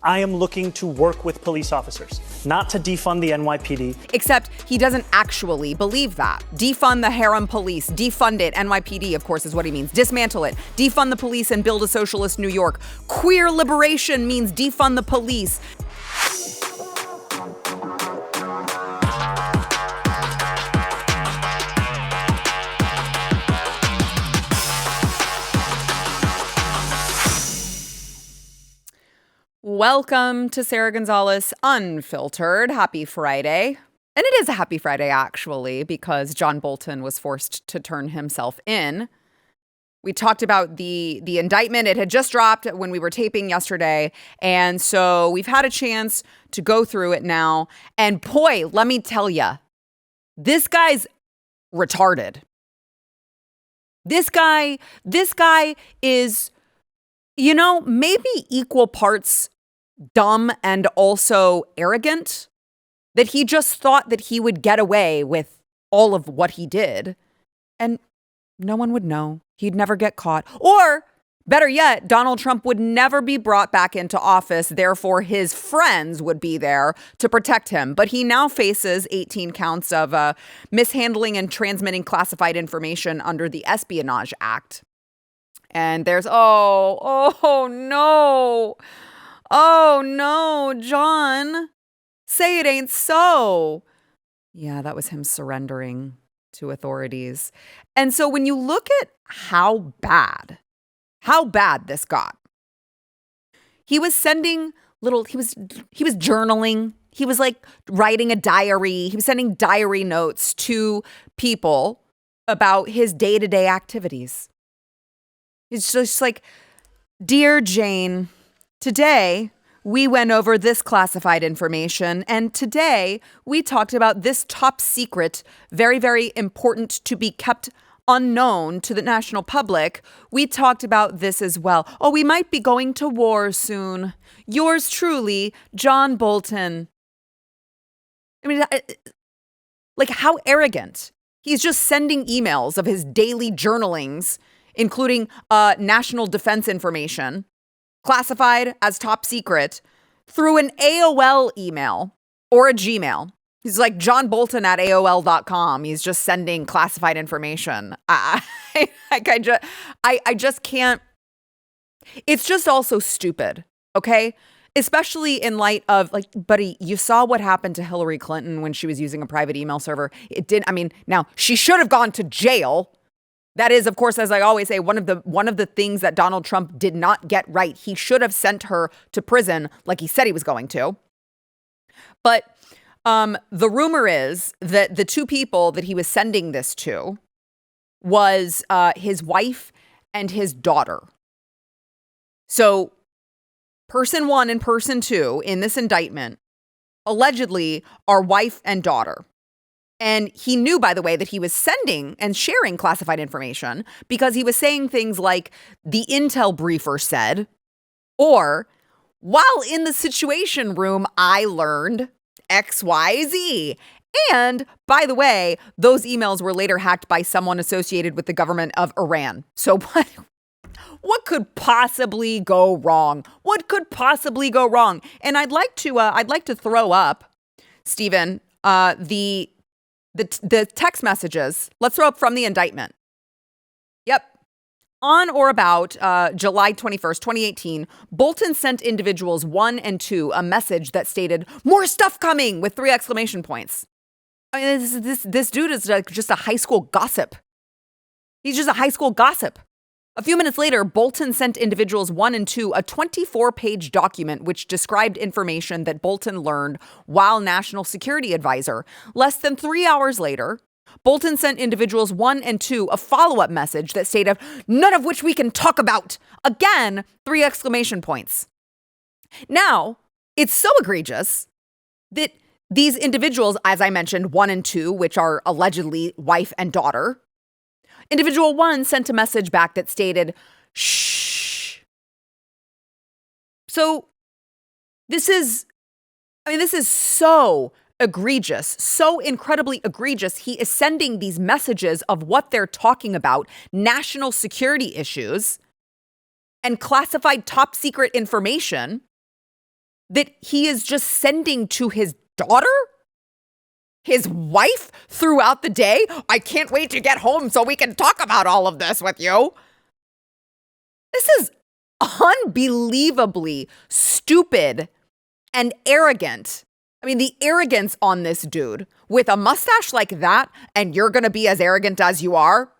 I am looking to work with police officers, not to defund the NYPD. Except he doesn't actually believe that. Defund the harem police, defund it. NYPD, of course, is what he means. Dismantle it. Defund the police and build a socialist New York. Queer liberation means defund the police. Welcome to Sara Gonzales Unfiltered. Happy Friday. And it is a happy Friday, actually, because John Bolton was forced to turn himself in. We talked about the indictment. It had just dropped when we were taping yesterday. And so we've had a chance to go through it now. And boy, let me tell you, this guy's retarded. This guy is, maybe equal parts dumb and also arrogant, that he just thought that he would get away with all of what he did and no one would know. He'd never get caught. Or better yet, Donald Trump would never be brought back into office. Therefore, his friends would be there to protect him. But he now faces 18 counts of mishandling and transmitting classified information under the Espionage Act. And there's, oh no, John, say it ain't so. Yeah, that was him surrendering to authorities. And so when you look at how bad this got, he was sending he was journaling. He was like writing a diary. He was sending diary notes to people about his day-to-day activities. It's just like, Dear Jane, today we went over this classified information, and today we talked about this top secret, very, very important to be kept unknown to the national public. We talked about this as well. Oh, we might be going to war soon. Yours truly, John Bolton. I mean, like, how arrogant. He's just sending emails of his daily journalings, including national defense information, classified as top secret, through an AOL email or a Gmail. He's like John Bolton at AOL.com. He's just sending classified information. I just can't. It's just all so stupid, okay? Especially in light of, like, buddy, you saw what happened to Hillary Clinton when she was using a private email server. Now she should have gone to jail. That is, of course, as I always say, one of the things that Donald Trump did not get right. He should have sent her to prison like he said he was going to. But the rumor is that the two people that he was sending this to was his wife and his daughter. So person one and person two in this indictment allegedly are wife and daughter. And he knew, by the way, that he was sending and sharing classified information because he was saying things like the intel briefer said, or while in the Situation Room, I learned XYZ. And by the way, those emails were later hacked by someone associated with the government of Iran. So what could possibly go wrong? What could possibly go wrong? And I'd like to throw up, Stephen, the text messages. Let's throw up from the indictment. Yep. On or about July 21st, 2018, Bolton sent individuals 1 and 2 a message that stated, "More stuff coming," with 3 exclamation points. I mean, this dude is like just a high school gossip. He's just a high school gossip. A few minutes later, Bolton sent individuals 1 and 2 a 24-page document which described information that Bolton learned while National Security Advisor. Less than 3 hours later, Bolton sent individuals 1 and 2 a follow-up message that stated, "None of which we can talk about." Again, 3 exclamation points. Now, it's so egregious that these individuals, as I mentioned, 1 and 2, which are allegedly wife and daughter, individual 1 sent a message back that stated, "Shh." So this is so egregious, so incredibly egregious. He is sending these messages of what they're talking about, national security issues and classified top secret information that he is just sending to his daughter? His wife throughout the day? I can't wait to get home so we can talk about all of this with you. This is unbelievably stupid and arrogant. I mean, the arrogance on this dude with a mustache like that, and you're going to be as arrogant as you are?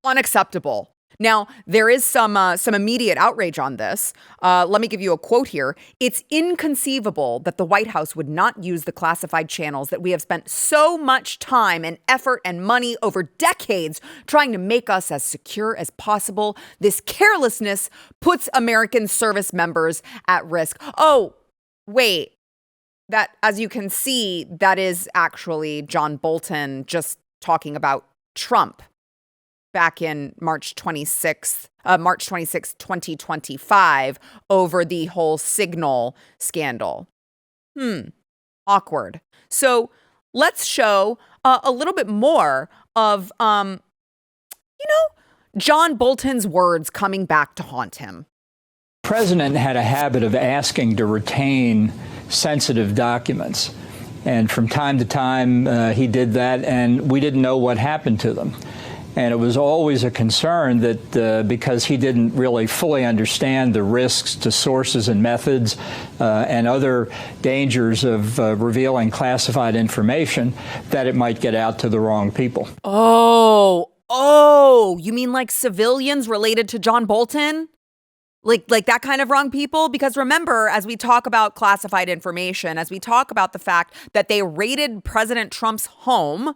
Unacceptable. Now, there is some immediate outrage on this. Let me give you a quote here. It's inconceivable that the White House would not use the classified channels that we have spent so much time and effort and money over decades trying to make us as secure as possible. This carelessness puts American service members at risk. Oh, wait. That, as you can see, that is actually John Bolton just talking about Trump back in March 26, 2025, over the whole Signal scandal. Awkward. So let's show a little bit more of, John Bolton's words coming back to haunt him. The president had a habit of asking to retain sensitive documents. And from time to time, he did that, and we didn't know what happened to them. And it was always a concern that because he didn't really fully understand the risks to sources and methods and other dangers of revealing classified information, that it might get out to the wrong people. Oh, you mean like civilians related to John Bolton? Like that kind of wrong people? Because remember, as we talk about classified information, as we talk about the fact that they raided President Trump's home,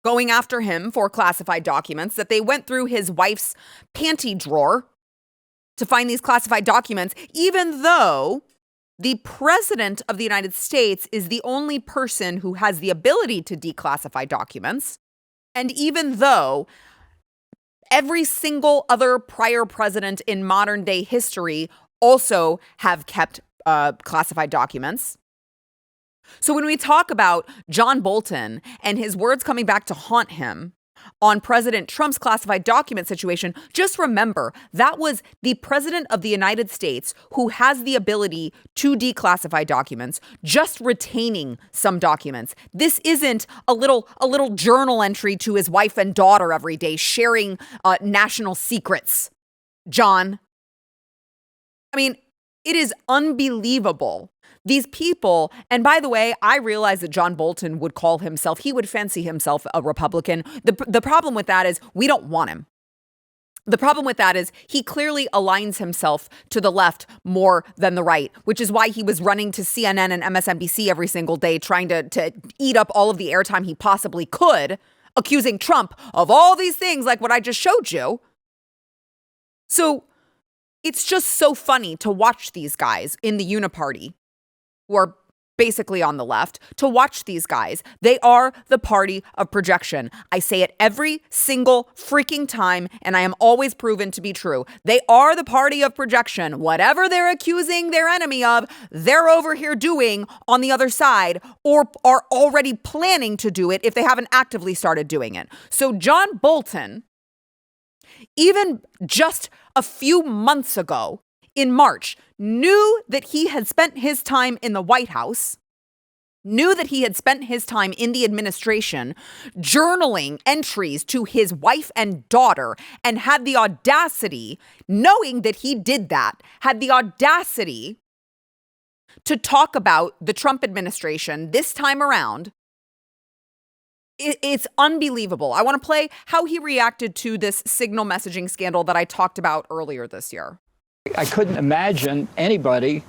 going after him for classified documents, that they went through his wife's panty drawer to find these classified documents, even though the president of the United States is the only person who has the ability to declassify documents. And even though every single other prior president in modern day history also have kept classified documents. So when we talk about John Bolton and his words coming back to haunt him on President Trump's classified document situation, just remember that was the president of the United States who has the ability to declassify documents, just retaining some documents. This isn't a little journal entry to his wife and daughter every day, sharing national secrets. John, I mean, it is unbelievable. These people, and by the way, I realize that John Bolton would call himself, he would fancy himself a Republican. The problem with that is we don't want him. The problem with that is he clearly aligns himself to the left more than the right, which is why he was running to CNN and MSNBC every single day, trying to eat up all of the airtime he possibly could, accusing Trump of all these things like what I just showed you. So it's just so funny to watch these guys in the uniparty, who are basically on the left, to watch these guys. They are the party of projection. I say it every single freaking time, and I am always proven to be true. They are the party of projection. Whatever they're accusing their enemy of, they're over here doing on the other side, or are already planning to do it if they haven't actively started doing it. So John Bolton, even just a few months ago, in March, knew that he had spent his time in the White House, knew that he had spent his time in the administration journaling entries to his wife and daughter, and had the audacity, knowing that he did that, had the audacity to talk about the Trump administration this time around. It's unbelievable. I want to play how he reacted to this Signal messaging scandal that I talked about earlier this year. I couldn't imagine anybody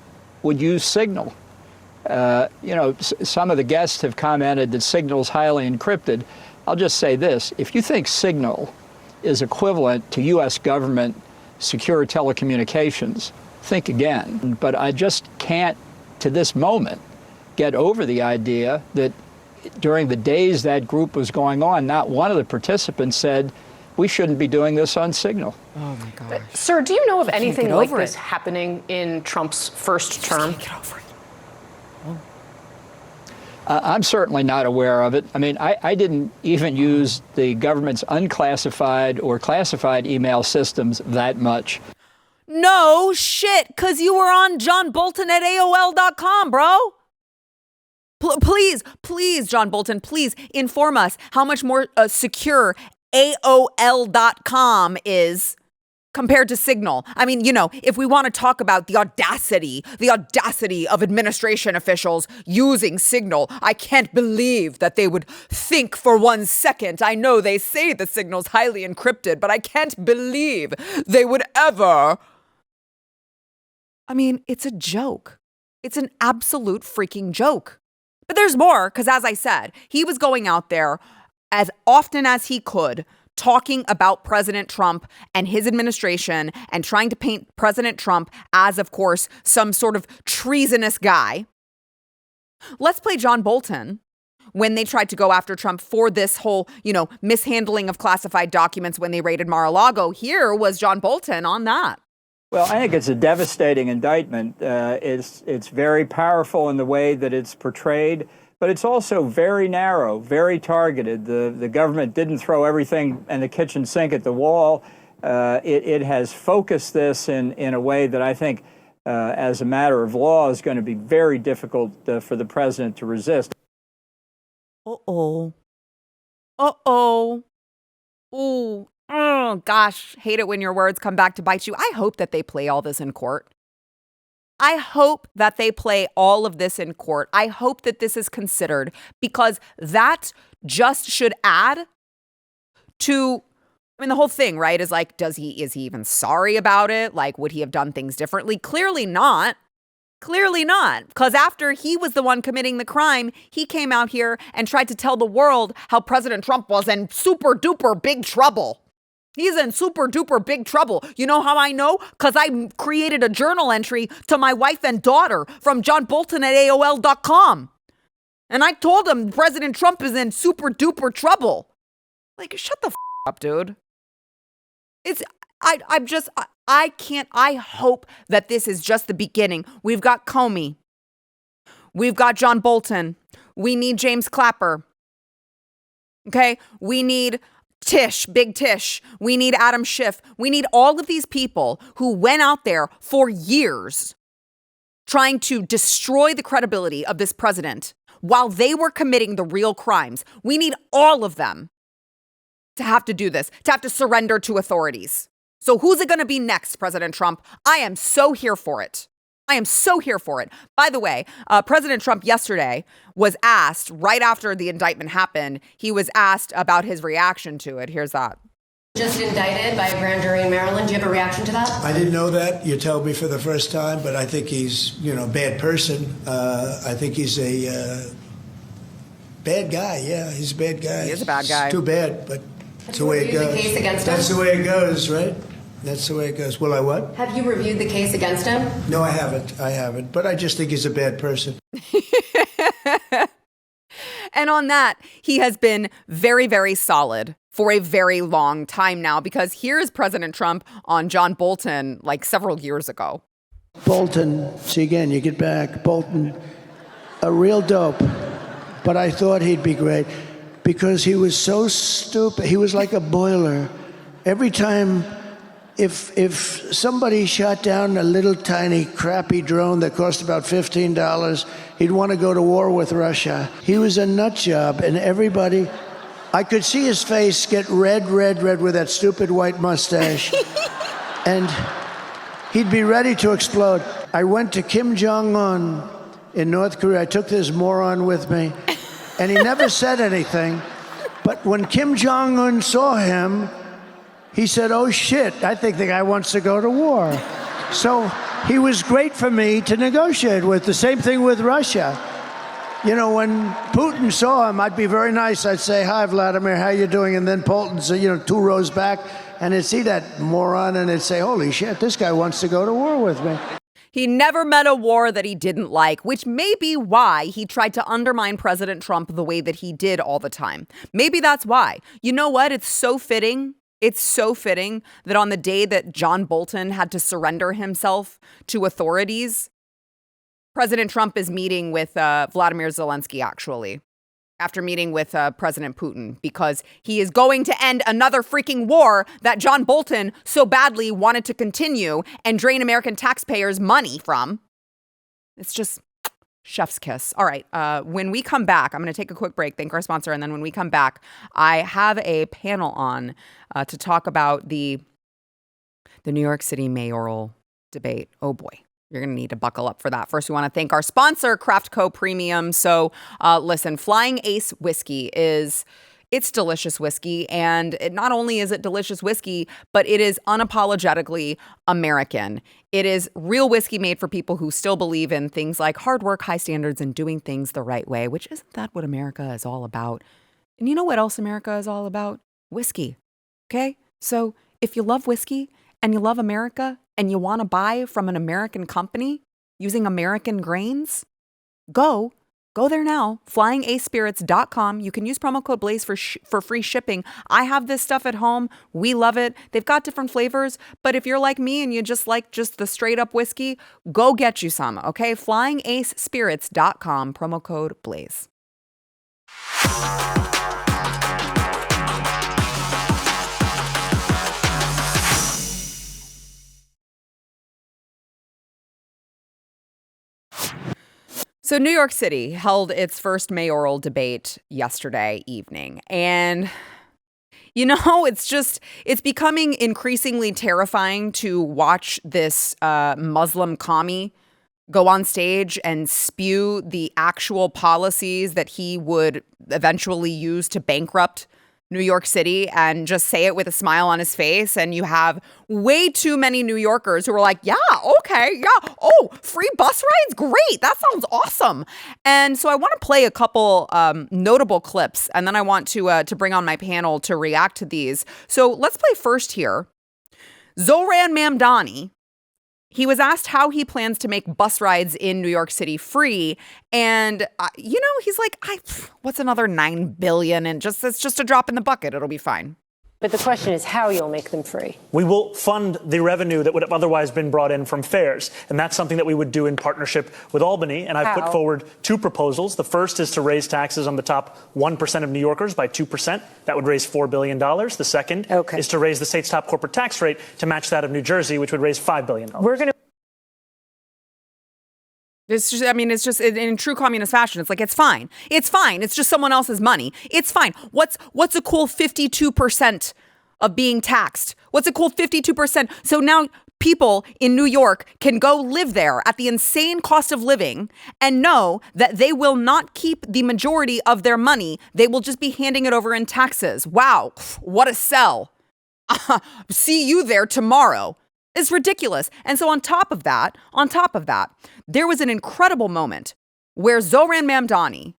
would use Signal. Some of the guests have commented that Signal's highly encrypted. I'll just say this. If you think Signal is equivalent to U.S. government secure telecommunications, think again. But I just can't, to this moment, get over the idea that during the days that group was going on, not one of the participants said, we shouldn't be doing this on Signal. Oh, my gosh. Sir, do you know of anything like this happening in Trump's first term? Get over it. I'm certainly not aware of it. I mean, I didn't even use the government's unclassified or classified email systems that much. No shit, because you were on John Bolton at AOL.com, bro. Please, John Bolton, please inform us how much more secure AOL.com is compared to Signal. I mean, if we want to talk about the audacity of administration officials using Signal, I can't believe that they would think for 1 second. I know they say the Signal's highly encrypted, but I can't believe they would ever. I mean, it's a joke. It's an absolute freaking joke. But there's more, because as I said, he was going out there as often as he could, talking about President Trump and his administration and trying to paint President Trump as, of course, some sort of treasonous guy. Let's play John Bolton when they tried to go after Trump for this whole, mishandling of classified documents when they raided Mar-a-Lago. Here was John Bolton on that. Well, I think it's a devastating indictment. It's very powerful in the way that it's portrayed, but it's also very narrow, very targeted. The government didn't throw everything in the kitchen sink at the wall. It has focused this in a way that I think, as a matter of law, is going to be very difficult for the president to resist. Uh-oh. Ooh. Oh, gosh, hate it when your words come back to bite you. I hope that they play all this in court. I hope that they play all of this in court. I hope that this is considered, because that just should add to, the whole thing, right, is like, is he even sorry about it? Like, would he have done things differently? Clearly not. Clearly not. Because after he was the one committing the crime, he came out here and tried to tell the world how President Trump was in super duper big trouble. He's in super duper big trouble. You know how I know? Because I created a journal entry to my wife and daughter from John Bolton at AOL.com. And I told him President Trump is in super duper trouble. Like, shut the up, dude. I hope that this is just the beginning. We've got Comey. We've got John Bolton. We need James Clapper. Okay? We need Tish, Big Tish. We need Adam Schiff. We need all of these people who went out there for years trying to destroy the credibility of this president while they were committing the real crimes. We need all of them to have to do this, to have to surrender to authorities. So who's it going to be next, President Trump? I am so here for it. I am so here for it. By the way, President Trump yesterday was asked, right after the indictment happened, he was asked about his reaction to it. Here's that. Just indicted by a grand jury in Maryland. Do you have a reaction to that? I didn't know that. You told me for the first time, but I think he's, a bad person. I think he's a bad guy. Yeah, he's a bad guy. He is a bad guy. It's too bad, but that's the way it goes. The case against him? That's the way it goes, right? That's the way it goes. Will I what? Have you reviewed the case against him? No, I haven't. But I just think he's a bad person. And on that, he has been very, very solid for a very long time now, because here's President Trump on John Bolton like several years ago. Bolton, see again, you get back. Bolton, a real dope. But I thought he'd be great because he was so stupid. He was like a boiler. Every time... If somebody shot down a little tiny crappy drone that cost about $15, he'd want to go to war with Russia. He was a nut job, and everybody, I could see his face get red with that stupid white mustache. And he'd be ready to explode. I went to Kim Jong-un in North Korea. I took this moron with me, and he never said anything. But when Kim Jong-un saw him, he said, oh, shit, I think the guy wants to go to war. So he was great for me to negotiate with. The same thing with Russia. When Putin saw him, I'd be very nice. I'd say, hi, Vladimir, how you doing? And then Putin, so, 2 rows back, and he'd see that moron, and he'd say, holy shit, this guy wants to go to war with me. He never met a war that he didn't like, which may be why he tried to undermine President Trump the way that he did all the time. Maybe that's why. You know what? It's so fitting. It's so fitting that on the day that John Bolton had to surrender himself to authorities, President Trump is meeting with Vladimir Zelensky, actually. after meeting with President Putin, because he is going to end another freaking war that John Bolton so badly wanted to continue and drain American taxpayers' money from. It's just chef's kiss. All right. When we come back, I'm going to take a quick break, thank our sponsor. And then when we come back, I have a panel on to talk about the New York City Mayoral Debate. Oh, boy. You're going to need to buckle up for that. First, we want to thank our sponsor, Craft Co Premium. So listen, Flying Ace Whiskey it's delicious whiskey. And not only is it delicious whiskey, but it is unapologetically American. It is real whiskey made for people who still believe in things like hard work, high standards, and doing things the right way, which isn't that what America is all about? And you know what else America is all about? Whiskey. Okay? So if you love whiskey and you love America and you want to buy from an American company using American grains, go there now, flyingacespirits.com. You can use promo code BLAZE for free shipping. I have this stuff at home. We love it. They've got different flavors, but if you're like me and you just like just the straight up whiskey, go get you some, okay? flyingacespirits.com, promo code BLAZE. So New York City held its first mayoral debate yesterday evening. And, you know, it's becoming increasingly terrifying to watch this Muslim commie go on stage and spew the actual policies that he would eventually use to bankrupt New York City, and just say it with a smile on his face. And you have way too many New Yorkers who are like, yeah, okay, yeah. Oh, free bus rides? Great. That sounds awesome. And so I want to play a couple notable clips, and then I want to bring on my panel to react to these. So let's play first here. Zohran Mamdani. He was asked how he plans to make bus rides in New York City free. And, he's like, what's another $9 billion? And it's just a drop in the bucket. It'll be fine. But the question is how you'll make them free. We will fund the revenue that would have otherwise been brought in from fares. And that's something that we would do in partnership with Albany. And I've put forward two proposals. The first is to raise taxes on the top 1% of New Yorkers by 2%. That would raise $4 billion. The second is to raise the state's top corporate tax rate to match that of New Jersey, which would raise $5 billion. It's just in true communist fashion. It's like, it's fine. It's fine. It's just someone else's money. It's fine. What's a cool 52% of being taxed? What's a cool 52%? So now people in New York can go live there at the insane cost of living and know that they will not keep the majority of their money. They will just be handing it over in taxes. Wow. What a sell. See you there tomorrow. It's ridiculous. And so on top of that, there was an incredible moment where Zohran Mamdani,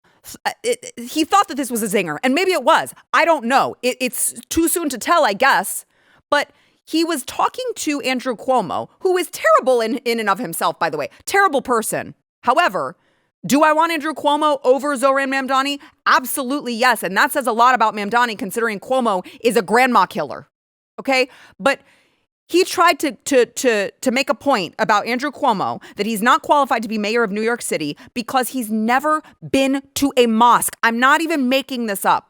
he thought that this was a zinger, and maybe it was. I don't know. It's too soon to tell, I guess. But he was talking to Andrew Cuomo, who is terrible in and of himself, by the way. Terrible person. However, do I want Andrew Cuomo over Zohran Mamdani? Absolutely yes. And that says a lot about Mamdani, considering Cuomo is a grandma killer. Okay? But he tried to make a point about Andrew Cuomo that he's not qualified to be mayor of New York City because he's never been to a mosque. I'm not even making this up.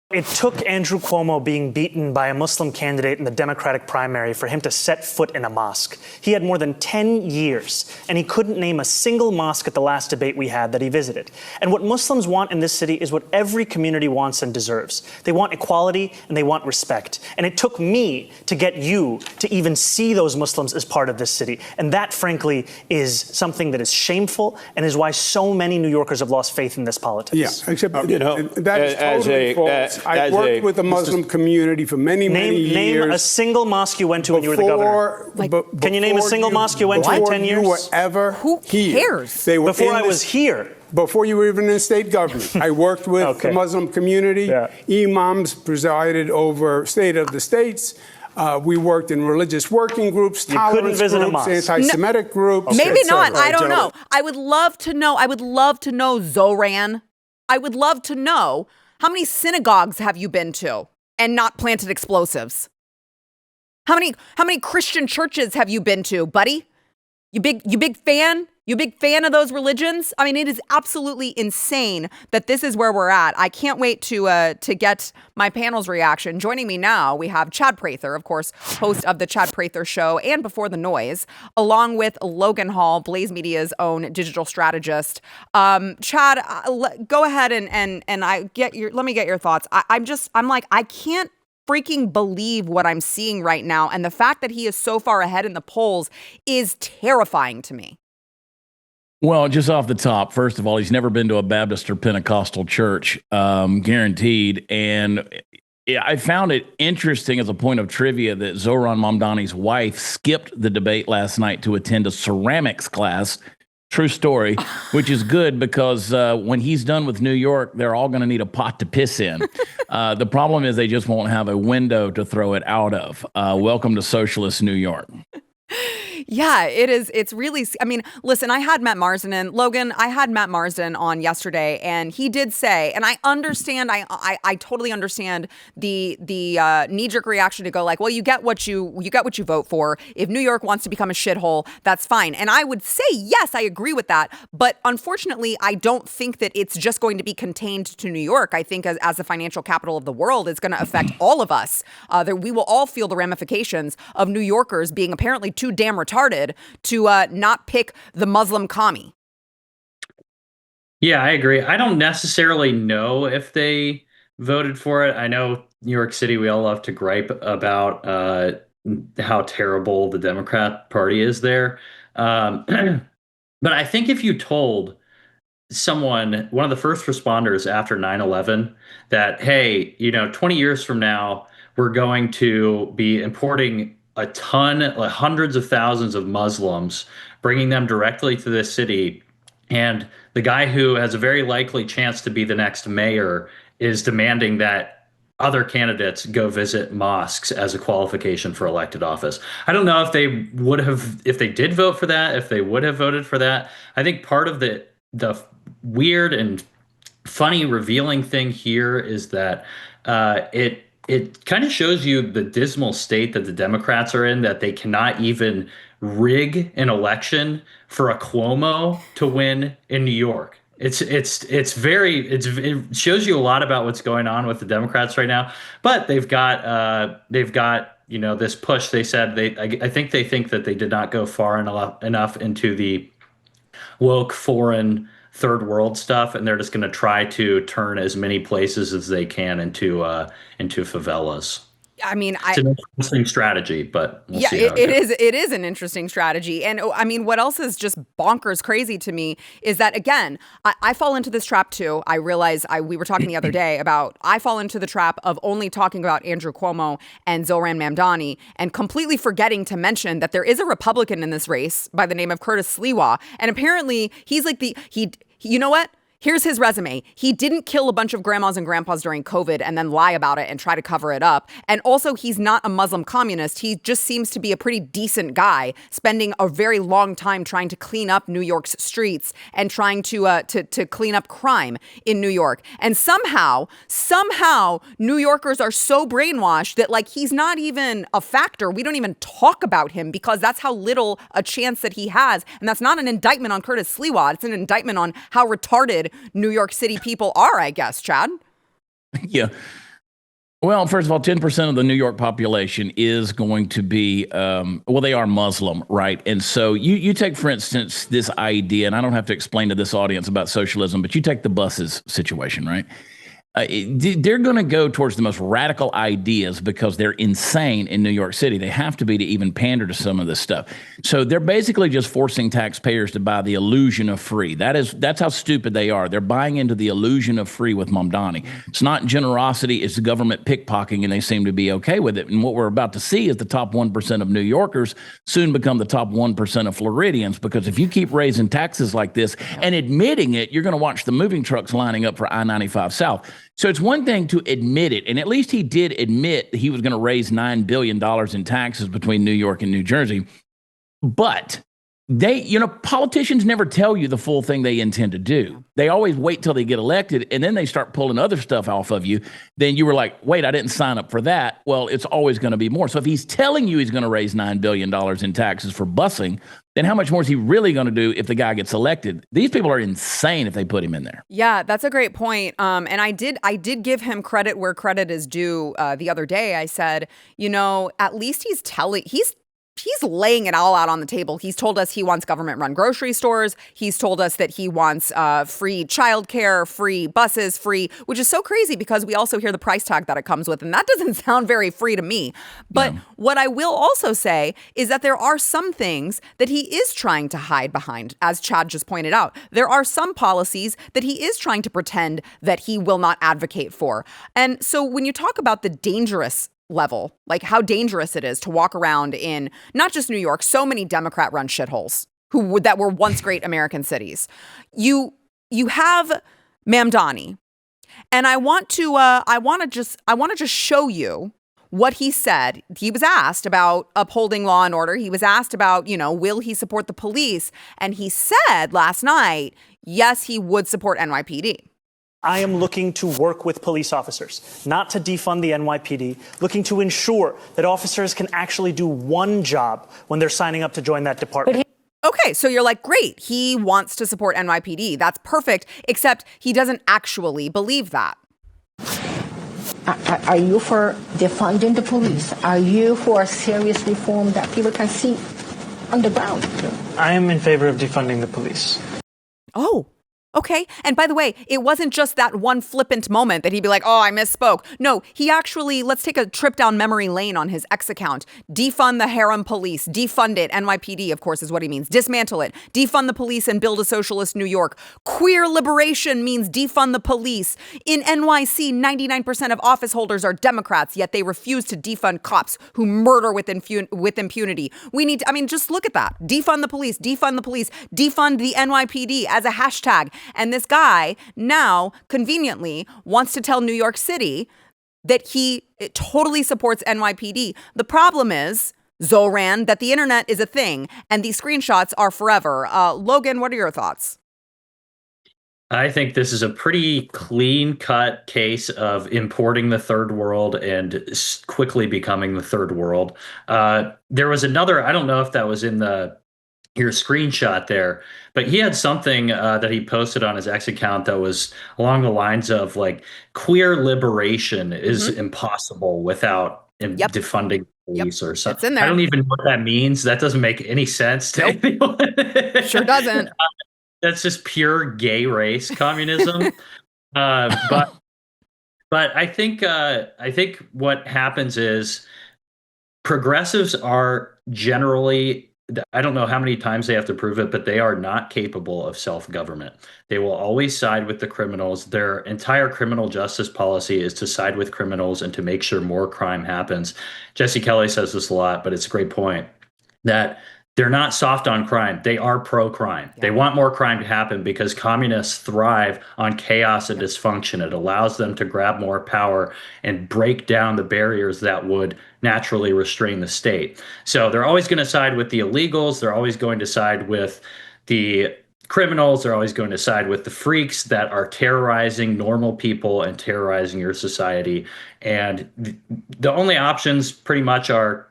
It took Andrew Cuomo being beaten by a Muslim candidate in the Democratic primary for him to set foot in a mosque. He had more than 10 years, and he couldn't name a single mosque at the last debate we had that he visited. And what Muslims want in this city is what every community wants and deserves. They want equality, and they want respect. And it took me to get you to even see those Muslims as part of this city. And that, frankly, is something that is shameful and is why so many New Yorkers have lost faith in this politics. Yeah, except, that is totally false. I worked with the Muslim community for many years. Name a single mosque you went to when you were the governor. Can you name a single mosque you went to in 10 years? You were ever Who cares? Before I was here. Before you were even in state government. I worked with the Muslim community. Yeah. Imams presided over State of the States. We worked in religious working groups, tolerance groups, anti-Semitic groups. Maybe not. I don't know. I would love to know, Zohran. I would love to know, how many synagogues have you been to and not planted explosives? How many Christian churches have you been to, buddy? You big fan? You a big fan of those religions? I mean, it is absolutely insane that this is where we're at. I can't wait to get my panel's reaction. Joining me now, we have Chad Prather, of course, host of the Chad Prather Show and Before the Noise, along with Logan Hall, Blaze Media's own digital strategist. Chad, go ahead and let me get your thoughts. I can't freaking believe what I'm seeing right now, and the fact that he is so far ahead in the polls is terrifying to me. Well, just off the top, first of all, he's never been to a Baptist or Pentecostal church, guaranteed. And I found it interesting as a point of trivia that Zohran Mamdani's wife skipped the debate last night to attend a ceramics class. True story, which is good because when he's done with New York, they're all going to need a pot to piss in. The problem is they just won't have a window to throw it out of. Welcome to Socialist New York. Yeah, it is. It's really, I mean, listen, I had Matt Marsden and Logan, I had Matt Marsden on yesterday, and he did say, and I understand, I totally understand the knee-jerk reaction to go like, well, you get what you vote for. If New York wants to become a shithole, that's fine. And I would say, yes, I agree with that. But unfortunately, I don't think that it's just going to be contained to New York. I think as the financial capital of the world, it's going to affect all of us. That we will all feel the ramifications of New Yorkers being apparently too damn retarded to not pick the Muslim commie. Yeah, I agree. I don't necessarily know if they voted for it. I know New York City, we all love to gripe about how terrible the Democrat Party is there. But I think if you told someone, one of the first responders after 9/11, that, hey, 20 years from now, we're going to be importing a ton, like hundreds of thousands of Muslims, bringing them directly to this city. And the guy who has a very likely chance to be the next mayor is demanding that other candidates go visit mosques as a qualification for elected office. I don't know if they would have, if they did vote for that, if they would have voted for that. I think part of the weird and funny revealing thing here is that it kind of shows you the dismal state that the Democrats are in, that they cannot even rig an election for a Cuomo to win in New York. It shows you a lot about what's going on with the Democrats right now. But they've got this push. They said I think they think that they did not go far enough into the woke foreign third world stuff, and they're just going to try to turn as many places as they can into favelas. I mean, it's an interesting strategy, but we'll see how it is an interesting strategy. And I mean, what else is just bonkers crazy to me is that, again, I fall into this trap too. I realize we were talking the other day about, I fall into the trap of only talking about Andrew Cuomo and Zohran Mamdani and completely forgetting to mention that there is a Republican in this race by the name of Curtis Sliwa. And apparently he's like you know what? Here's his resume. He didn't kill a bunch of grandmas and grandpas during COVID and then lie about it and try to cover it up. And also, he's not a Muslim communist. He just seems to be a pretty decent guy, spending a very long time trying to clean up New York's streets and trying to clean up crime in New York. And somehow, New Yorkers are so brainwashed that, like, he's not even a factor. We don't even talk about him because that's how little a chance that he has. And that's not an indictment on Curtis Sliwa. It's an indictment on how retarded New York City people are, I guess, Chad. Yeah. Well, first of all, 10% of the New York population is going to be, they are Muslim, right? And so you take, for instance, this idea, and I don't have to explain to this audience about socialism, but you take the buses situation, right? They're going to go towards the most radical ideas because they're insane in New York City. They have to be to even pander to some of this stuff. So they're basically just forcing taxpayers to buy the illusion of free. That's how stupid they are. They're buying into the illusion of free with Mamdani. It's not generosity, it's the government pickpocketing, and they seem to be okay with it. And what we're about to see is the top 1% of New Yorkers soon become the top 1% of Floridians, because if you keep raising taxes like this and admitting it, you're going to watch the moving trucks lining up for I-95 South. So it's one thing to admit it, and at least he did admit he was going to raise $9 billion in taxes between New York and New Jersey. But politicians never tell you the full thing they intend to do. They always wait till they get elected, and then they start pulling other stuff off of you. Then you were like, wait, I didn't sign up for that. Well, it's always going to be more. So if he's telling you he's going to raise $9 billion in taxes for busing, then how much more is he really going to do if the guy gets elected? These people are insane if they put him in there. Yeah, that's a great point. And I did give him credit where credit is due the other day. I said, at least he's laying it all out on the table. He's told us he wants government-run grocery stores. He's told us that he wants free childcare, free buses, which is so crazy because we also hear the price tag that it comes with, and that doesn't sound very free to me. But what I will also say is that there are some things that he is trying to hide behind, as Chad just pointed out. There are some policies that he is trying to pretend that he will not advocate for. And so when you talk about the dangerous level, like how dangerous it is to walk around in not just New York, so many Democrat-run shitholes that were once great American cities. You have Mamdani, and I want to just show you what he said. He was asked about upholding law and order. He was asked about, will he support the police? And he said last night, yes, he would support NYPD. I am looking to work with police officers, not to defund the NYPD, looking to ensure that officers can actually do one job when they're signing up to join that department. Okay, so you're like, great, he wants to support NYPD. That's perfect, except he doesn't actually believe that. Are you for defunding the police? Are you for a serious reform that people can see on the ground? I am in favor of defunding the police. Oh. Okay. And by the way, it wasn't just that one flippant moment that he'd be like, oh, I misspoke. No, he actually, let's take a trip down memory lane on his X account. Defund the harem police. Defund it. NYPD, of course, is what he means. Dismantle it. Defund the police and build a socialist New York. Queer liberation means defund the police. In NYC, 99% of office holders are Democrats, yet they refuse to defund cops who murder with impunity. Just look at that. Defund the police. Defund the police. Defund the NYPD as a hashtag. And this guy now conveniently wants to tell New York City that he totally supports NYPD. The problem is, Zohran, that the internet is a thing and these screenshots are forever. Logan, what are your thoughts? I think this is a pretty clean-cut case of importing the third world and quickly becoming the third world. There was another, I don't know if that was in your screenshot there, but he had something that he posted on his X account that was along the lines of like, queer liberation is impossible without defunding police or something. It's in there. I don't even know what that means. That doesn't make any sense to anyone. Sure doesn't. That's just pure gay race communism. But I think what happens is progressives are generally, I don't know how many times they have to prove it, but they are not capable of self-government. They will always side with the criminals. Their entire criminal justice policy is to side with criminals and to make sure more crime happens. Jesse Kelly says this a lot, but it's a great point that they're not soft on crime. They are pro-crime. Yeah. They want more crime to happen because communists thrive on chaos and dysfunction. It allows them to grab more power and break down the barriers that would naturally restrain the state. So they're always going to side with the illegals. They're always going to side with the criminals. They're always going to side with the freaks that are terrorizing normal people and terrorizing your society. And the only options pretty much are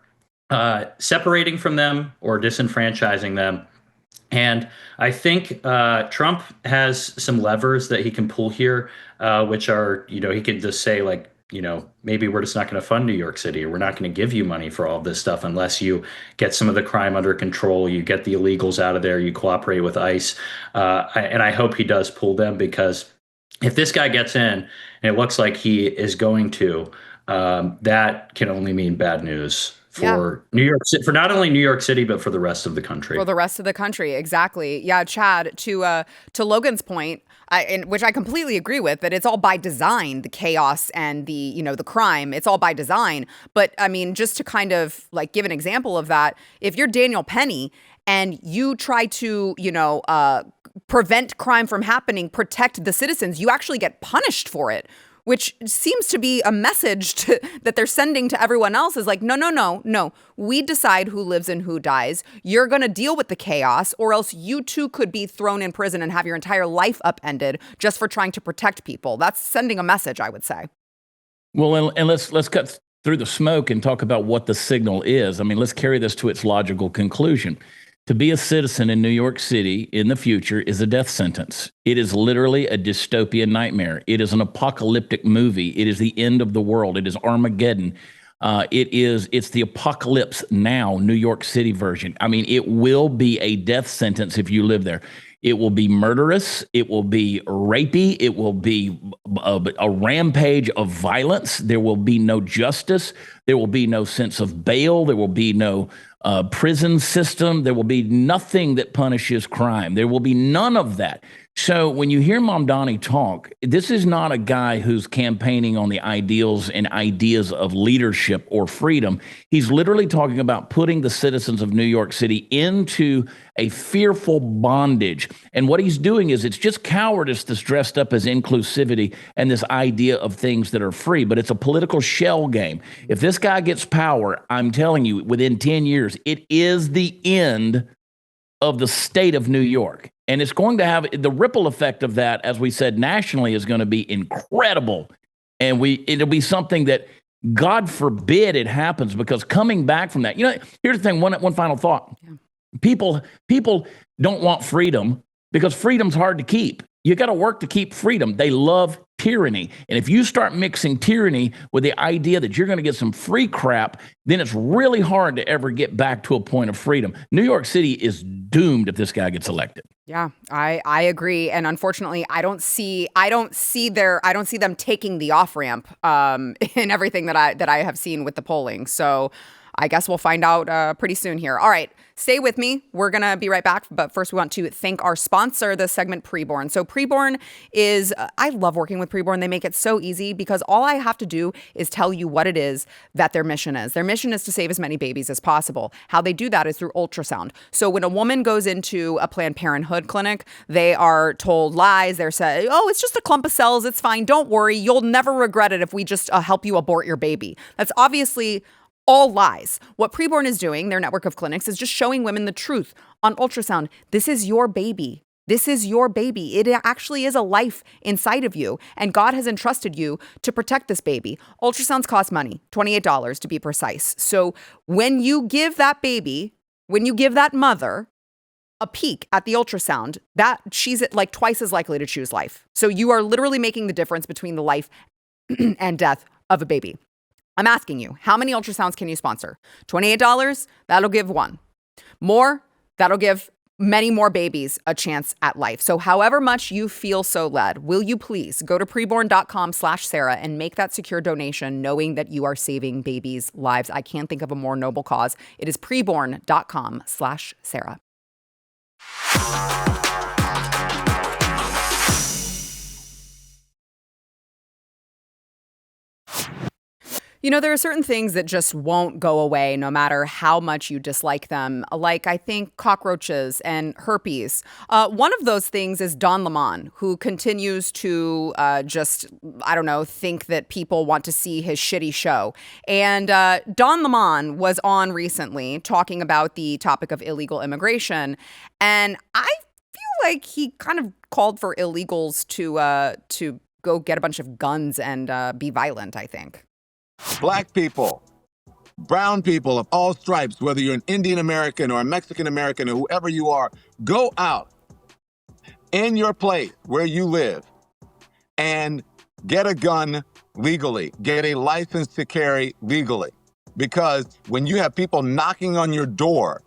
separating from them or disenfranchising them. And I think Trump has some levers that he can pull here, which are, he could just say like, maybe we're just not going to fund New York City, or we're not going to give you money for all of this stuff unless you get some of the crime under control, you get the illegals out of there, you cooperate with ICE. And I hope he does pull them, because if this guy gets in, and it looks like he is going to, that can only mean bad news for New York City, for not only New York City, but for the rest of the country. For the rest of the country, exactly. Yeah, Chad, to Logan's point, which I completely agree with, that it's all by design, the chaos and the crime, it's all by design. But I mean, just to kind of like give an example of that, if you're Daniel Penny and you try to, prevent crime from happening, protect the citizens, you actually get punished for it. which seems to be a message that they're sending to everyone else is like, no. We decide who lives and who dies. You're going to deal with the chaos, or else you too could be thrown in prison and have your entire life upended just for trying to protect people. That's sending a message, I would say. Well, and let's cut through the smoke and talk about what the signal is. I mean, let's carry this to its logical conclusion. To be a citizen in New York City in the future is a death sentence. It is literally a dystopian nightmare. It is an apocalyptic movie. It is the end of the world. It is Armageddon. It's the apocalypse now, New York City version. I mean, it will be a death sentence if you live there. It will be murderous. It will be rapey. It will be a rampage of violence. There will be no justice. There will be no sense of bail. There will be no prison system. There will be nothing that punishes crime. There will be none of that. So when you hear Mamdani talk, this is not a guy who's campaigning on the ideals and ideas of leadership or freedom. He's literally talking about putting the citizens of New York City into a fearful bondage. And what he's doing is it's just cowardice that's dressed up as inclusivity and this idea of things that are free, but it's a political shell game. If this guy gets power, I'm telling you, within 10 years, it is the end of the state of New York. And it's going to have the ripple effect of that, as we said, nationally is going to be incredible. And it'll be something that, God forbid it happens, because coming back from that, here's the thing, one final thought. Yeah. People don't want freedom because freedom's hard to keep. You got to work to keep freedom. They love tyranny. And if you start mixing tyranny with the idea that you're going to get some free crap, then it's really hard to ever get back to a point of freedom. New York City is doomed if this guy gets elected. Yeah, I agree. And unfortunately, I don't see them taking the off ramp in everything that I have seen with the polling. So I guess we'll find out pretty soon here. All right, stay with me. We're going to be right back. But first, we want to thank our sponsor, the segment Preborn. So Preborn is, I love working with Preborn. They make it so easy because all I have to do is tell you what it is that their mission is. Their mission is to save as many babies as possible. How they do that is through ultrasound. So when a woman goes into a Planned Parenthood clinic, they are told lies. They're saying, oh, it's just a clump of cells. It's fine. Don't worry. You'll never regret it if we just help you abort your baby. That's obviously all lies. What Preborn is doing, their network of clinics, is just showing women the truth on ultrasound. This is your baby. This is your baby. It actually is a life inside of you, and God has entrusted you to protect this baby. Ultrasounds cost money, $28 to be precise. So when you give that baby, when you give that mother a peek at the ultrasound, that she's like twice as likely to choose life. So you are literally making the difference between the life and death of a baby. I'm asking you, how many ultrasounds can you sponsor? $28, that'll give one. More, that'll give many more babies a chance at life. So however much you feel so led, will you please go to preborn.com/Sara and make that secure donation, knowing that you are saving babies' lives. I can't think of a more noble cause. It is preborn.com/Sara. There are certain things that just won't go away no matter how much you dislike them. Like, I think, cockroaches and herpes. One of those things is Don Lemon, who continues to think that people want to see his shitty show. And Don Lemon was on recently talking about the topic of illegal immigration. And I feel like he kind of called for illegals to go get a bunch of guns and be violent, I think. Black people, brown people of all stripes, whether you're an Indian American or a Mexican American or whoever you are, go out in your place where you live and get a gun legally, get a license to carry legally. Because when you have people knocking on your door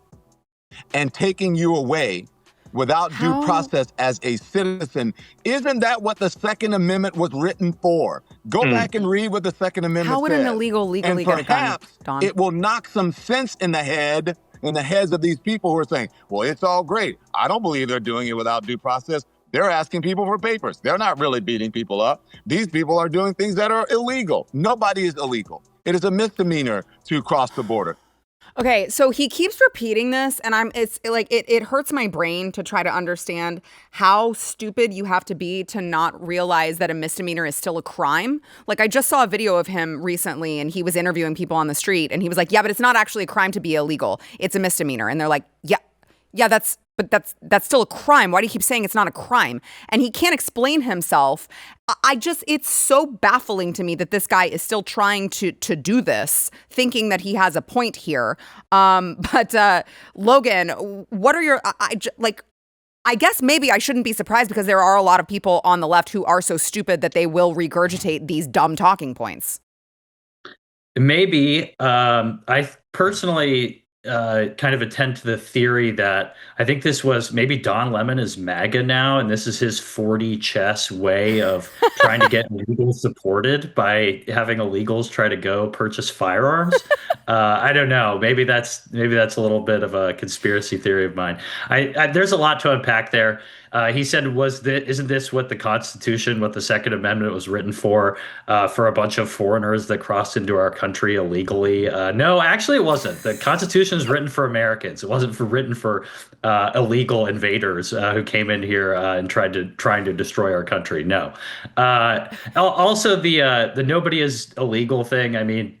and taking you away without due process as a citizen, isn't that what the Second Amendment was written for? Go back and read what the Second Amendment says. How would an illegal legally get a gun, perhaps Don? It will knock some sense in the heads of these people who are saying, well, it's all great. I don't believe they're doing it without due process. They're asking people for papers. They're not really beating people up. These people are doing things that are illegal. Nobody is illegal. It is a misdemeanor to cross the border. Okay, so he keeps repeating this, and it hurts my brain to try to understand how stupid you have to be to not realize that a misdemeanor is still a crime. Like, I just saw a video of him recently, and he was interviewing people on the street, and he was like, yeah, but it's not actually a crime to be illegal. It's a misdemeanor. And they're like, yeah, that's still a crime. Why do you keep saying it's not a crime? And he can't explain himself. It's so baffling to me that this guy is still trying to do this, thinking that he has a point here. But Logan, what are your, I guess maybe I shouldn't be surprised because there are a lot of people on the left who are so stupid that they will regurgitate these dumb talking points. Maybe. I personally kind of attend to the theory that I think this was maybe Don Lemon is MAGA now, and this is his 4D chess way of trying to get illegals supported by having illegals try to go purchase firearms. I don't know. Maybe that's a little bit of a conspiracy theory of mine. There's a lot to unpack there. He said, isn't this what the Constitution, what the Second Amendment was written for a bunch of foreigners that crossed into our country illegally? No, actually it wasn't. The Constitution is written for Americans. It wasn't written for illegal invaders who came in here and trying to destroy our country. No. Also, the nobody is illegal thing. I mean,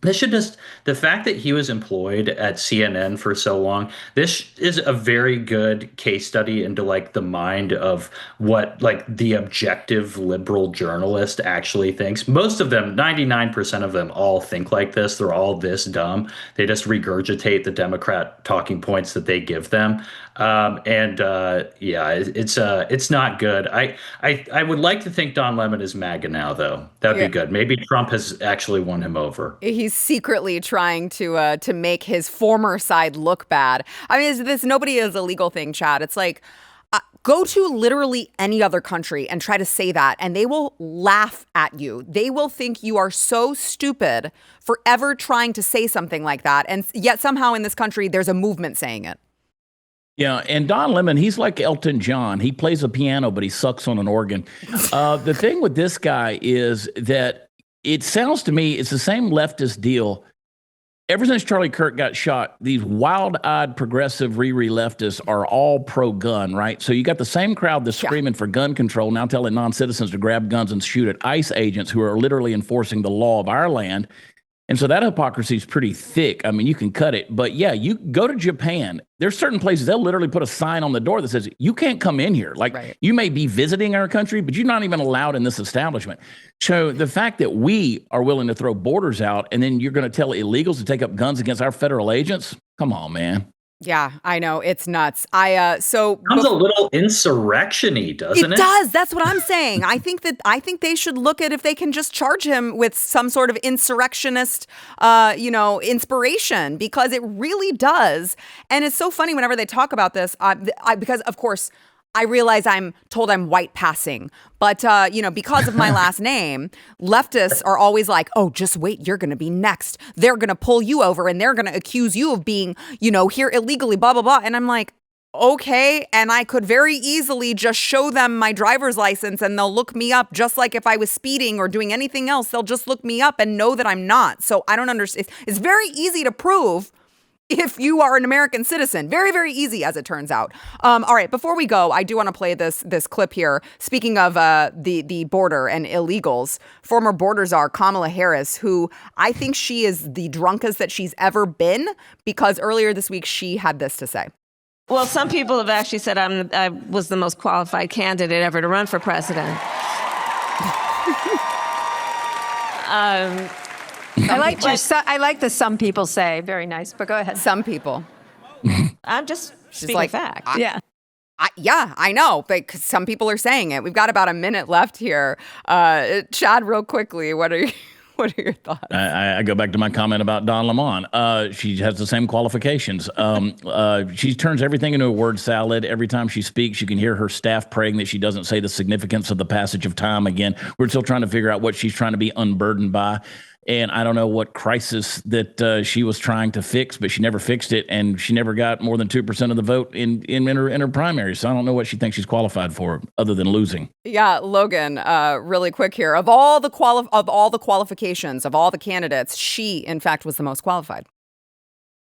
the fact that he was employed at CNN for so long, this is a very good case study into like the mind of what like the objective liberal journalist actually thinks. Most of them, 99% of them all think like this. They're all this dumb. They just regurgitate the Democrat talking points that they give them. It's not good. I would like to think Don Lemon is MAGA now, though. That'd be good. Maybe Trump has actually won him over. He's secretly trying to make his former side look bad. I mean, this nobody is illegal thing, Chad. It's like, go to literally any other country and try to say that, and they will laugh at you. They will think you are so stupid for ever trying to say something like that. And yet somehow in this country, there's a movement saying it. Yeah, and Don Lemon, he's like Elton John. He plays a piano, but he sucks on an organ. The thing with this guy is that it sounds to me it's the same leftist deal. Ever since Charlie Kirk got shot, these wild-eyed progressive Riri leftists are all pro-gun, right? So you got the same crowd that's screaming for gun control, now telling non-citizens to grab guns and shoot at ICE agents who are literally enforcing the law of our land. And so that hypocrisy is pretty thick. I mean, you can cut it. But yeah, you go to Japan. There's certain places they'll literally put a sign on the door that says, you can't come in here. Like, you may be visiting our country, but you're not even allowed in this establishment. So the fact that we are willing to throw borders out and then you're going to tell illegals to take up guns against our federal agents? Come on, man. Yeah, I know. It's nuts. Sounds a little insurrection-y, doesn't it? It does. That's what I'm saying. I think they should look at if they can just charge him with some sort of insurrectionist, inspiration, because it really does. And it's so funny whenever they talk about this, because of course I realize I'm told I'm white passing, but because of my last name, leftists are always like, oh, just wait, you're going to be next. They're going to pull you over and they're going to accuse you of being, here illegally, blah, blah, blah. And I'm like, okay. And I could very easily just show them my driver's license and they'll look me up, just like if I was speeding or doing anything else, they'll just look me up and know that I'm not. So I don't understand. It's very easy to prove if you are an American citizen. Very, very easy, as it turns out. All right, before we go, I do want to play this clip here. Speaking of the border and illegals, former border czar Kamala Harris, who I think she is the drunkest that she's ever been, because earlier this week she had this to say. Well, some people have actually said I was the most qualified candidate ever to run for president. I like the some people say. Very nice, but go ahead. Some people. I'm just speaking like fact. I know, but some people are saying it. We've got about a minute left here. Chad, real quickly, what are your thoughts? I go back to my comment about Don Lemon. She has the same qualifications. She turns everything into a word salad. Every time she speaks, you can hear her staff praying that she doesn't say the significance of the passage of time again. We're still trying to figure out what she's trying to be unburdened by. And I don't know what crisis that she was trying to fix, but she never fixed it. And she never got more than 2% of the vote in her primary. So I don't know what she thinks she's qualified for other than losing. Yeah, Logan, really quick here. Of all the qualifications, of all the candidates, she, in fact, was the most qualified.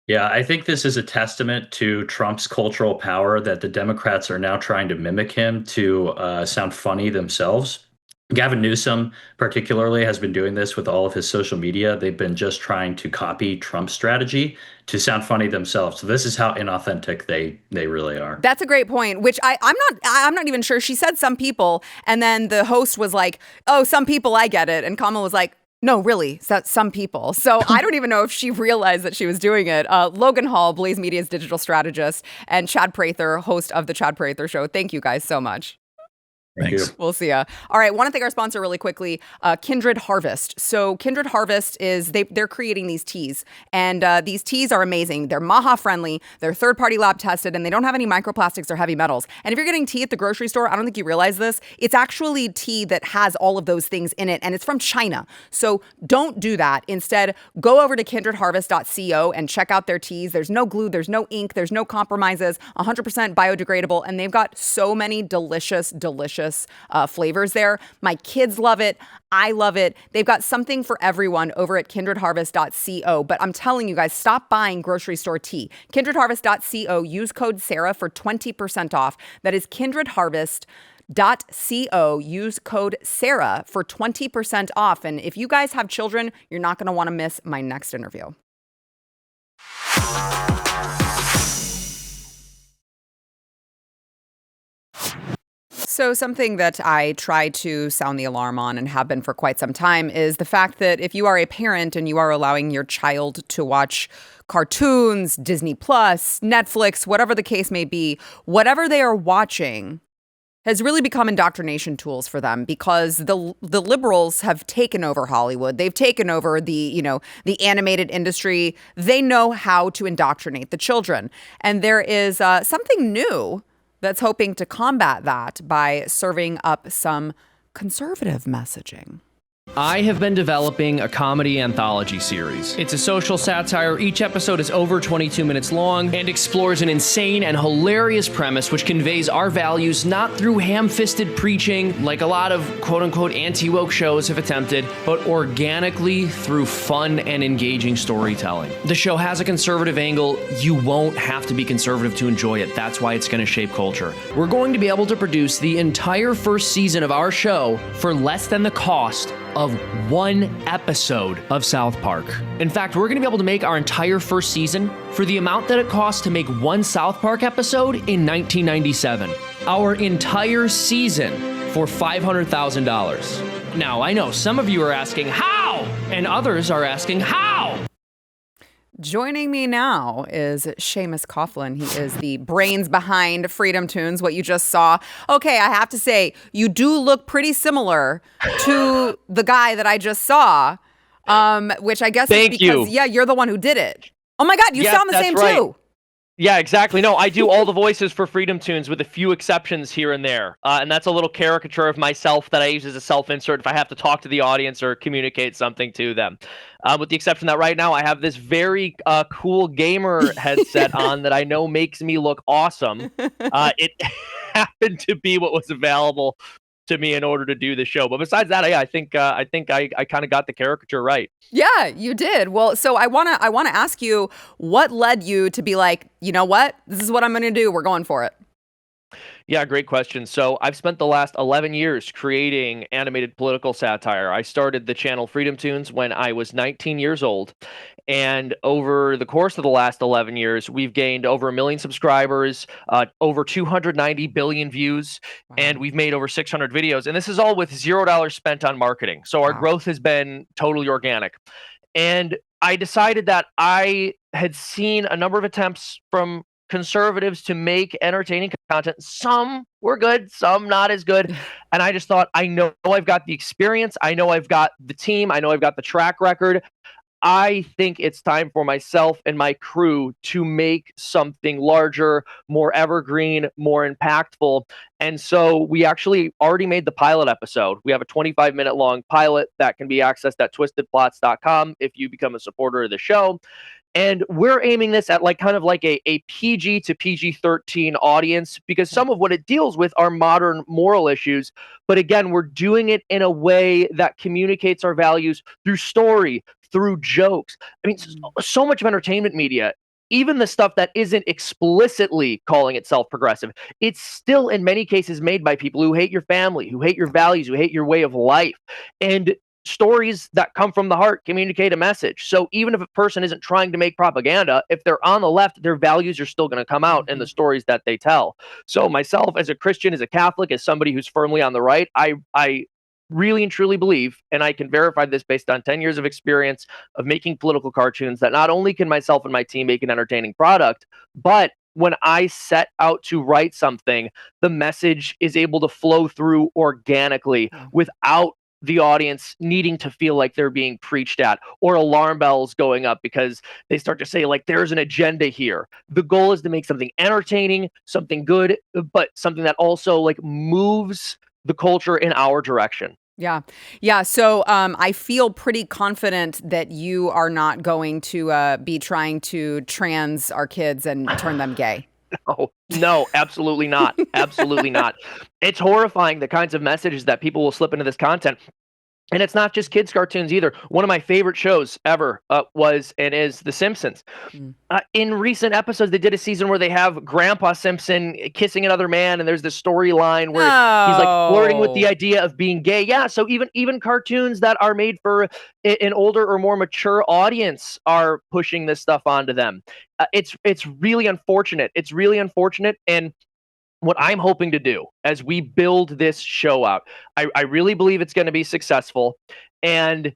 Yeah, I think this is a testament to Trump's cultural power that the Democrats are now trying to mimic him to sound funny themselves. Gavin Newsom, particularly, has been doing this with all of his social media. They've been just trying to copy Trump's strategy to sound funny themselves. So this is how inauthentic they really are. That's a great point, which I'm not even sure. She said some people, and then the host was like, oh, some people, I get it. And Kamala was like, no, really, some people. So I don't even know if she realized that she was doing it. Logan Hall, Blaze Media's digital strategist, and Chad Prather, host of The Chad Prather Show. Thank you guys so much. Thanks. We'll see ya. All right, want to thank our sponsor really quickly, Kindred Harvest. So Kindred Harvest is, they're creating these teas, and these teas are amazing. They're Maha friendly, they're third-party lab tested, and they don't have any microplastics or heavy metals. And if you're getting tea at the grocery store, I don't think you realize this, it's actually tea that has all of those things in it, and it's from China. So don't do that. Instead, go over to kindredharvest.co and check out their teas. There's no glue, there's no ink, there's no compromises, 100% biodegradable, and they've got so many delicious flavors there. My kids love it. I love it. They've got something for everyone over at kindredharvest.co. But I'm telling you guys, stop buying grocery store tea. kindredharvest.co. Use code Sara for 20% off. That is kindredharvest.co. Use code Sara for 20% off. And if you guys have children, you're not going to want to miss my next interview. So something that I try to sound the alarm on and have been for quite some time is the fact that if you are a parent and you are allowing your child to watch cartoons, Disney Plus, Netflix, whatever the case may be, whatever they are watching has really become indoctrination tools for them, because the liberals have taken over Hollywood. They've taken over the animated industry. They know how to indoctrinate the children. And there is something new that's hoping to combat that by serving up some conservative messaging. I have been developing a comedy anthology series. It's a social satire. Each episode is over 22 minutes long and explores an insane and hilarious premise which conveys our values not through ham-fisted preaching like a lot of quote-unquote anti-woke shows have attempted, but organically through fun and engaging storytelling. The show has a conservative angle. You won't have to be conservative to enjoy it. That's why it's going to shape culture. We're going to be able to produce the entire first season of our show for less than the cost of one episode of South Park. In fact, we're going to be able to make our entire first season for the amount that it costs to make one South Park episode in 1997. Our entire season for $500,000. Now, I know some of you are asking, how? And others are asking, how? Joining me now is Seamus Coughlin. He is the brains behind FreedomToons, what you just saw. Okay, I have to say, you do look pretty similar to the guy that I just saw, which I guess is because, you're the one who did it. Oh my God, you sound the same too. Yeah, exactly. No, I do all the voices for FreedomToons with a few exceptions here and there. And that's a little caricature of myself that I use as a self-insert if I have to talk to the audience or communicate something to them. With the exception that right now I have this very cool gamer headset on that I know makes me look awesome. It happened to be what was available to me in order to do the show. But besides that, I think I kind of got the caricature right. Yeah, you did. Well, so I wanna ask you, what led you to be like, you know what? This is what I'm gonna do. We're going for it. Yeah, great question. So I've spent the last 11 years creating animated political satire. I started the channel FreedomToons when I was 19 years old. And over the course of the last 11 years, we've gained over 1 million subscribers, over 290 billion views, and we've made over 600 videos. And this is all with $0 spent on marketing. So our growth has been totally organic. And I decided that I had seen a number of attempts from conservatives to make entertaining content. Some were good, some not as good. And I just thought, I know I've got the experience. I know I've got the team. I know I've got the track record. I think it's time for myself and my crew to make something larger, more evergreen, more impactful. And so we actually already made the pilot episode. We have a 25-minute long pilot that can be accessed at TwistedPlots.com if you become a supporter of the show. And we're aiming this at kind of a PG to PG-13 audience, because some of what it deals with are modern moral issues. But again, we're doing it in a way that communicates our values through story, through jokes. I mean, so much of entertainment media even the stuff that isn't explicitly calling itself progressive, it's still in many cases made by people who hate your family, who hate your values, who hate your way of life. And stories that come from the heart communicate a message. So even if a person isn't trying to make propaganda, if they're on the left, their values are still going to come out in the stories that they tell. So myself, as a Christian, as a Catholic, as somebody who's firmly on the right, I really and truly believe, and I can verify this based on 10 years of experience of making political cartoons, that not only can myself and my team make an entertaining product, but when I set out to write something, the message is able to flow through organically without the audience needing to feel like they're being preached at or alarm bells going up because they start to say, like, there's an agenda here. The goal is to make something entertaining, something good, but something that also like moves the culture in our direction. Yeah. Yeah. So I feel pretty confident that you are not going to be trying to trans our kids and turn them gay. No, absolutely not. Absolutely not. It's horrifying, the kinds of messages that people will slip into this content. And it's not just kids' cartoons either. One of my favorite shows ever was and is The Simpsons. In recent episodes, they did a season where they have Grandpa Simpson kissing another man, and there's this storyline where he's like flirting with the idea of being gay. Yeah, so even cartoons that are made for an older or more mature audience are pushing this stuff onto them. It's really unfortunate. It's really unfortunate, and what I'm hoping to do as we build this show out, I really believe it's going to be successful. And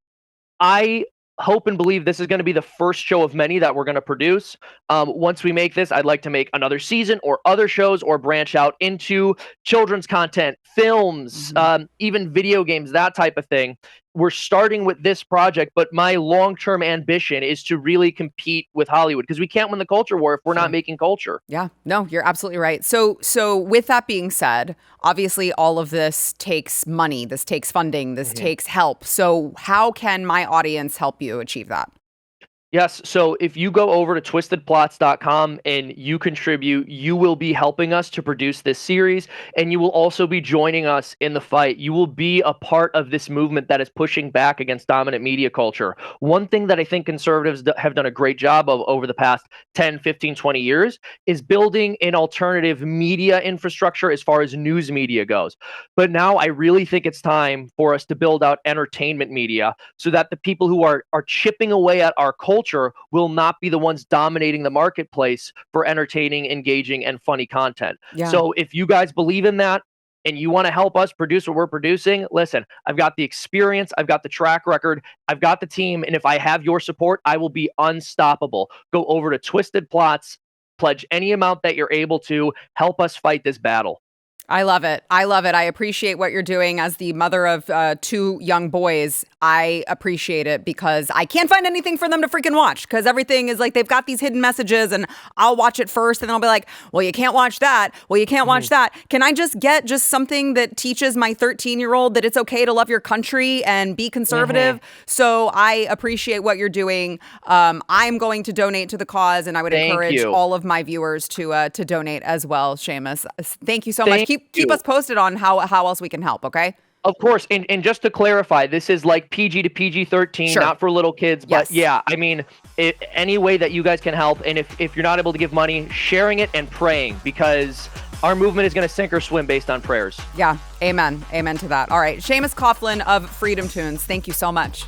I hope and believe this is going to be the first show of many that we're going to produce. Once we make this, I'd like to make another season or other shows or branch out into children's content, films, even video games, that type of thing. We're starting with this project, but my long-term ambition is to really compete with Hollywood because we can't win the culture war if we're not making culture. Yeah, no, you're absolutely right. So with that being said, obviously all of this takes money, this takes funding, this takes help. So how can my audience help you achieve that? Yes. So if you go over to TwistedPlots.com and you contribute, you will be helping us to produce this series, and you will also be joining us in the fight. You will be a part of this movement that is pushing back against dominant media culture. One thing that I think conservatives have done a great job of over the past 10, 15, 20 years is building an alternative media infrastructure as far as news media goes. But now I really think it's time for us to build out entertainment media so that the people who are chipping away at our culture will not be the ones dominating the marketplace for entertaining, engaging, and funny content. Yeah. So if you guys believe in that and you want to help us produce what we're producing, listen, I've got the experience, I've got the track record, I've got the team, and if I have your support, I will be unstoppable. Go over to Twisted Plots, pledge any amount that you're able to, help us fight this battle. I love it. I love it. I appreciate what you're doing as the mother of 2 young boys. I appreciate it because I can't find anything for them to freaking watch because everything is like they've got these hidden messages and I'll watch it first and then I'll be like, well, you can't watch that. Well, you can't watch that. Can I just get something that teaches my 13-year-old that it's okay to love your country and be conservative? So I appreciate what you're doing. I'm going to donate to the cause and I would encourage all of my viewers to donate as well, Seamus. Thank you so much. Keep us posted on how else we can help, okay? Of course. And just to clarify, this is like PG to PG-13, not for little kids. But yeah, I mean, any way that you guys can help. And if you're not able to give money, sharing it and praying because our movement is going to sink or swim based on prayers. Yeah. Amen. Amen to that. All right. Seamus Coughlin of FreedomToons. Thank you so much.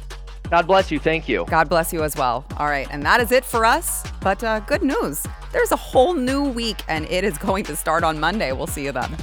God bless you. Thank you. God bless you as well. All right. And that is it for us. But good news. There's a whole new week and it is going to start on Monday. We'll see you then.